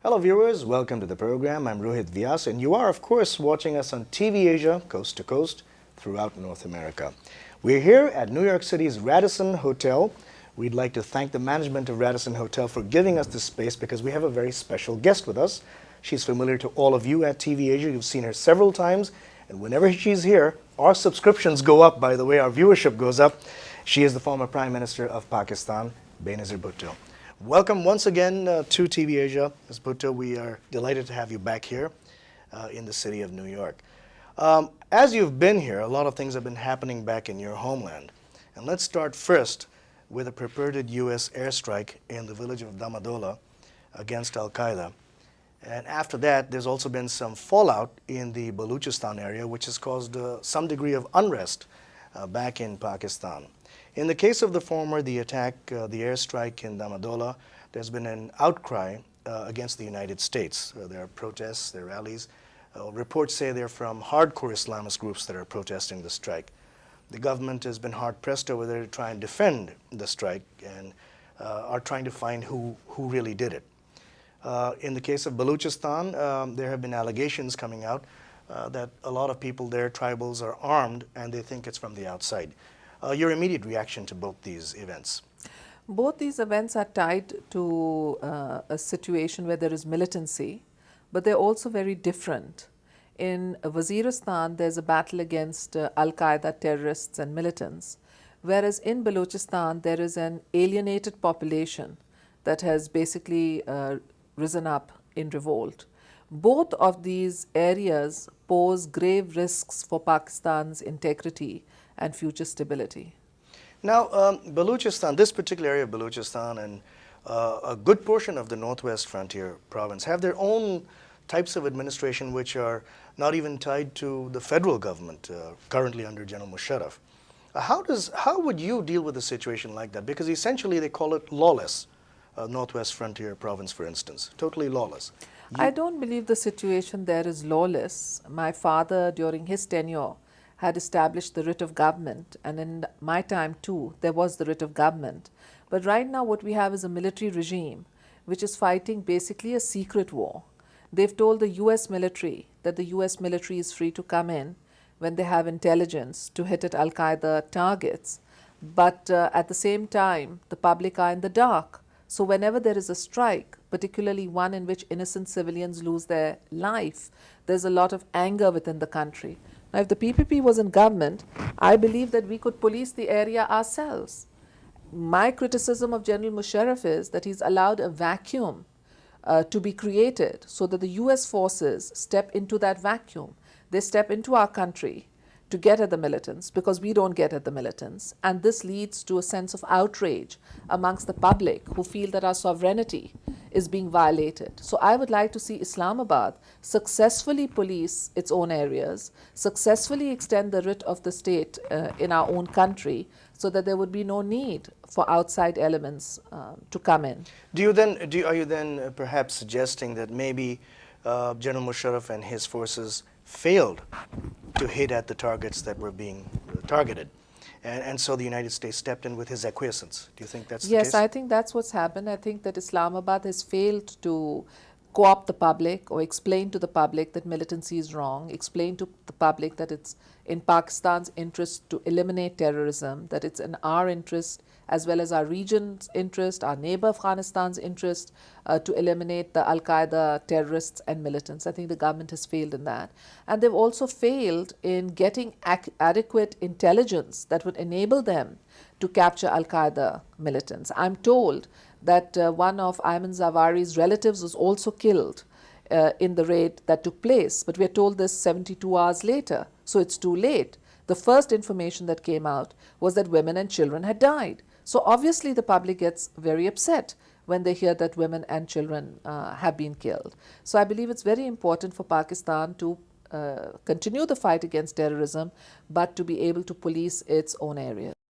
Hello viewers, welcome to the program. I'm Rohit Vyas and you are of course watching us on TV Asia, coast to coast, throughout North America. We're here at New York City's Radisson Hotel. We'd like to thank the management of Radisson Hotel for giving us this space because we have a very special guest with us. She's familiar to all of you at TV Asia. You've seen her several times and whenever she's here, our subscriptions go up, by the way, our viewership goes up. She is the former Prime Minister of Pakistan, Benazir Bhutto. Welcome once again to TV Asia. Ms. Bhutto, we are delighted to have you back here in the city of New York. As you've been here, a lot of things have been happening back in your homeland. And let's start first with a purported U.S. airstrike in the village of Damadola against Al-Qaeda. And after that, there's also been some fallout in the Balochistan area, which has caused some degree of unrest back in Pakistan. In the case of the former, the attack, the airstrike in Damadola, there's been an outcry against the United States. There are protests, there are rallies. Reports say they're from hardcore Islamist groups that are protesting the strike. The government has been hard-pressed over there to try and defend the strike and are trying to find who really did it. In the case of Balochistan, there have been allegations coming out that a lot of people there, tribals, are armed and they think it's from the outside. Your immediate reaction to both these events? Both these events are tied to a situation where there is militancy, but they're also very different. In Waziristan, there's a battle against Al-Qaeda terrorists and militants, whereas in Balochistan, there is an alienated population that has basically risen up in revolt. Both of these areas pose grave risks for Pakistan's integrity and future stability. Now, Balochistan, this particular area of Balochistan and a good portion of the Northwest Frontier province have their own types of administration which are not even tied to the federal government currently under General Musharraf. How would you deal with a situation like that? Because essentially they call it lawless, Northwest Frontier province, for instance, totally lawless. I don't believe the situation there is lawless. My father, during his tenure, had established the writ of government, and in my time too, there was the writ of government. But right now what we have is a military regime which is fighting basically a secret war. They've told the US military that the US military is free to come in when they have intelligence to hit at Al-Qaeda targets, but at the same time, the public are in the dark. So whenever there is a strike, particularly one in which innocent civilians lose their life, there's a lot of anger within the country. Now, if the PPP was in government, I believe that we could police the area ourselves. My criticism of General Musharraf is that he's allowed a vacuum to be created so that the US forces step into that vacuum. They step into our country to get at the militants because we don't get at the militants. And this leads to a sense of outrage amongst the public who feel that our sovereignty is being violated. So I would like to see Islamabad successfully police its own areas, successfully extend the writ of the state in our own country so that there would be no need for outside elements to come in. Are you then perhaps suggesting that maybe General Musharraf and his forces failed to hit at the targets that were being targeted? And so the United States stepped in with his acquiescence. Do you think that's the case? Yes, I think that's what's happened. I think that Islamabad has failed to co-opt the public or explain to the public that militancy is wrong, explain to the public that it's in Pakistan's interest to eliminate terrorism, that it's in our interest as well as our region's interest, our neighbor Afghanistan's interest to eliminate the Al-Qaeda terrorists and militants. I think the government has failed in that. And they've also failed in getting adequate intelligence that would enable them to capture Al-Qaeda militants. I'm told that one of Ayman Zawahiri's relatives was also killed in the raid that took place, but we're told this 72 hours later, so it's too late. The first information that came out was that women and children had died. So obviously the public gets very upset when they hear that women and children have been killed. So I believe it's very important for Pakistan to continue the fight against terrorism, but to be able to police its own areas.